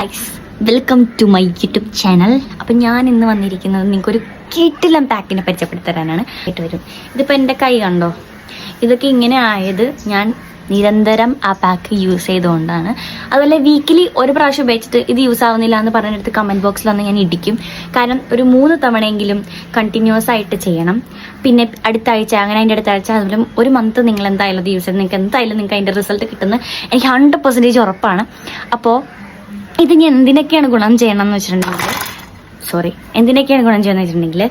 Guys, welcome to my YouTube channel. അപ്പം ഞാൻ ഇന്ന് വന്നിരിക്കുന്നത് നിങ്ങൾക്കൊരു കിടിലൻ പാക്കിനെ പരിചയപ്പെടുത്തരാനാണ്. ആയിട്ട് വരും. ഇതിപ്പോൾ എൻ്റെ കൈ കണ്ടോ, ഇതൊക്കെ ഇങ്ങനെ ആയത് ഞാൻ നിരന്തരം ആ പാക്ക് യൂസ് ചെയ്തുകൊണ്ടാണ്. അതുപോലെ വീക്കിലി ഒരു പ്രാവശ്യം ഉപയോഗിച്ചിട്ട് ഇത് യൂസ് ആവുന്നില്ല എന്ന് പറഞ്ഞെടുത്ത് കമൻറ്റ് ബോക്സിൽ വന്ന് ഞാൻ ഇടിക്കും. കാരണം ഒരു 3 തവണയെങ്കിലും കണ്ടിന്യൂസ് ആയിട്ട് ചെയ്യണം. പിന്നെ അടുത്ത ആഴ്ച, അങ്ങനെ അതിൻ്റെ അടുത്ത ആഴ്ച, അതുപോലെ ഒരു മന്ത് നിങ്ങൾ എന്തായാലും ഇത് യൂസ് ചെയ്ത് നിങ്ങൾക്ക് എന്തായാലും നിങ്ങൾക്ക് അതിൻ്റെ റിസൾട്ട് കിട്ടുന്നത് എനിക്ക് 100% ഉറപ്പാണ്. അപ്പോൾ ഇത് ഇനി എന്തിനൊക്കെയാണ് ഗുണം ചെയ്യണം എന്ന് വെച്ചിട്ടുണ്ടെങ്കിൽ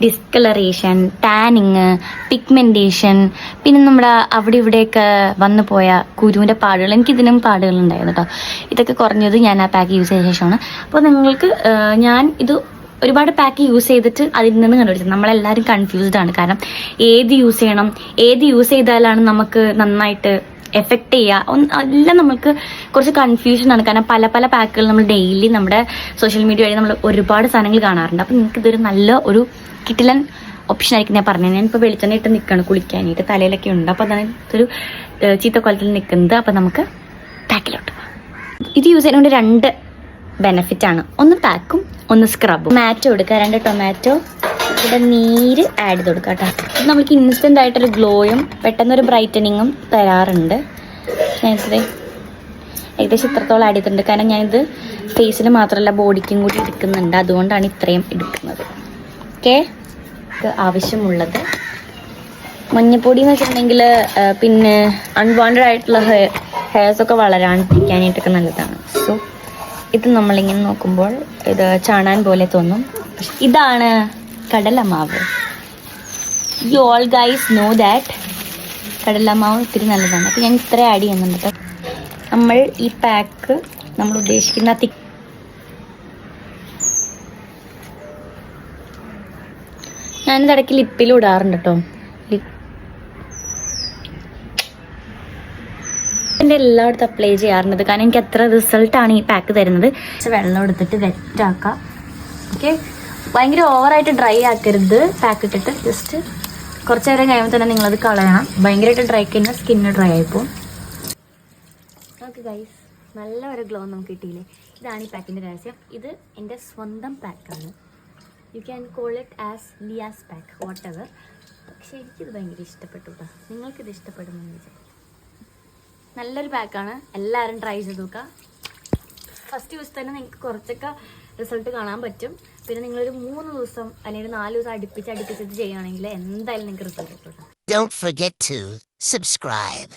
ഡിസ്കളറേഷൻ, ടാനിങ്, പിഗ്മെൻറ്റേഷൻ, പിന്നെ നമ്മുടെ അവിടെ ഇവിടെയൊക്കെ വന്നു പോയ കുരുവിൻ്റെ പാടുകൾ, എനിക്കിതിനും പാടുകൾ ഉണ്ടായിരുന്നു കേട്ടോ. ഇതൊക്കെ കുറഞ്ഞത് ഞാൻ ആ പാക്ക് യൂസ് ചെയ്ത ശേഷമാണ്. അപ്പോൾ നിങ്ങൾക്ക് ഞാൻ ഇത് ഒരുപാട് പാക്ക് യൂസ് ചെയ്തിട്ട് അതിൽ നിന്ന് കണ്ടുപിടിച്ചത്. നമ്മളെല്ലാവരും കൺഫ്യൂസ്ഡ് ആണ്. കാരണം ഏത് യൂസ് ചെയ്യണം, ഏത് യൂസ് ചെയ്താലാണ് നമുക്ക് നന്നായിട്ട് എഫക്റ്റ് ചെയ്യുക, എല്ലാം നമുക്ക് കുറച്ച് കൺഫ്യൂഷനാണ്. കാരണം പല പല പാക്കുകൾ നമ്മൾ ഡെയിലി നമ്മുടെ സോഷ്യൽ മീഡിയ വഴി നമ്മൾ ഒരുപാട് സാധനങ്ങൾ കാണാറുണ്ട്. അപ്പം നിങ്ങൾക്ക് ഇതൊരു നല്ല ഒരു കിടിലൻ ഓപ്ഷൻ ആയിരിക്കും. ഞാൻ പറഞ്ഞത്, ഞാനിപ്പോൾ വെളിച്ചെണ്ണ ഇട്ട് നിൽക്കുകയാണ് കുളിക്കാനായിട്ട്, തലയിലൊക്കെ ഉണ്ട്. അപ്പോൾ അതാണ് ഇതൊരു ചീത്തക്കൊലത്തിൽ നിൽക്കുന്നത്. അപ്പോൾ നമുക്ക് പാക്കിലോട്ട് പോകാം. ഇത് യൂസ് ചെയ്യുന്നതുകൊണ്ട് 2 ബെനിഫിറ്റാണ്. ഒന്ന് പാക്കും, ഒന്ന് സ്ക്രബും. ടൊമാറ്റോ എടുക്കുക, 2 ടൊമാറ്റോ, ഇവിടെ നീര് ആഡ് ചെയ്ത് കൊടുക്കുക കേട്ടോ. ഇത് നമുക്ക് ഇൻസ്റ്റൻ്റ് ആയിട്ടൊരു ഗ്ലോയും പെട്ടെന്നൊരു ബ്രൈറ്റനിങ്ങും തരാറുണ്ട്. ഞാനിത് ഏകദേശം ഇത്രത്തോളം ആഡ് ചെയ്തിട്ടുണ്ട്. കാരണം ഞാനിത് ഫേസിൽ മാത്രമല്ല ബോഡിക്കും കൂടി എടുക്കുന്നുണ്ട്. അതുകൊണ്ടാണ് ഇത്രയും എടുക്കുന്നത്. ഓക്കെ, ആവശ്യമുള്ളത് മഞ്ഞപ്പൊടി എന്ന് വെച്ചിട്ടുണ്ടെങ്കിൽ പിന്നെ അൺവാണ്ടഡ് ആയിട്ടുള്ള ഹെയർസൊക്കെ വളരാണ്ടിരിക്കാനായിട്ടൊക്കെ നല്ലതാണ്. സോ ഇത് നമ്മളിങ്ങനെ നോക്കുമ്പോൾ ഇത് ചാണാൻ പോലെ തോന്നും. ഇതാണ് കടലമാവ്. You all guys know that കടലമാവ് ഇത്തിരി നല്ലതാണ്. അപ്പോൾ ഞാൻ ഇത്ര ആഡ് ചെയ്യുന്നുണ്ട് കേട്ടോ. നമ്മൾ ഈ പാക്ക് നമ്മൾ ഉദ്ദേശിക്കുന്ന ഞാനിത് ഇടയ്ക്ക് ലിപ്പിലും ഇടാറുണ്ട് കേട്ടോ. എൻ്റെ എല്ലായിടത്തും അപ്ലൈ ചെയ്യാറുണ്ട്. കാരണം എനിക്ക് എത്ര റിസൾട്ടാണ് ഈ പാക്ക് തരുന്നത്. വെള്ളം എടുത്തിട്ട് വെറ്റാക്കുക. ഓക്കെ, ഭയങ്കര ഓവറായിട്ട് ഡ്രൈ ആക്കരുത്. പാക്ക് ഇട്ടിട്ട് ജസ്റ്റ് കുറച്ച് നേരം കഴിയുമ്പോൾ തന്നെ നിങ്ങളത് കളയണം. ഭയങ്കരമായിട്ട് ഡ്രൈ കഴിഞ്ഞാൽ സ്കിന്ന് ഡ്രൈ ആയിപ്പോവും. ഓക്കെ ഗൈസ്, നല്ല ഒരു ഗ്ലോ നമുക്ക് കിട്ടിയില്ലേ. ഇതാണ് ഈ പാക്കിൻ്റെ രഹസ്യം. ഇത് എൻ്റെ സ്വന്തം പാക്കാണ്. You can call it as Liya's pack, whatever. പക്ഷേ എനിക്കിത് ഭയങ്കര ഇഷ്ടപ്പെട്ടു കേട്ടോ. നിങ്ങൾക്കിത് ഇഷ്ടപ്പെടുമെന്ന് വിചാരിക്കും. നല്ലൊരു പാക്കാണ്, എല്ലാവരും ട്രൈ ചെയ്ത് നോക്കുക. ഫസ്റ്റ് യൂസ് തന്നെ നിങ്ങൾക്ക് കുറച്ചൊക്കെ റിസൾട്ട് കാണാൻ പറ്റും. പിന്നെ നിങ്ങളൊരു 3 ദിവസം അല്ലെങ്കിൽ 4 ദിവസം അടുപ്പിച്ചിട്ട് ചെയ്യുകയാണെങ്കിൽ എന്തായാലും നിങ്ങൾക്ക് റിസൾട്ട് കിട്ടും. Don't forget to subscribe.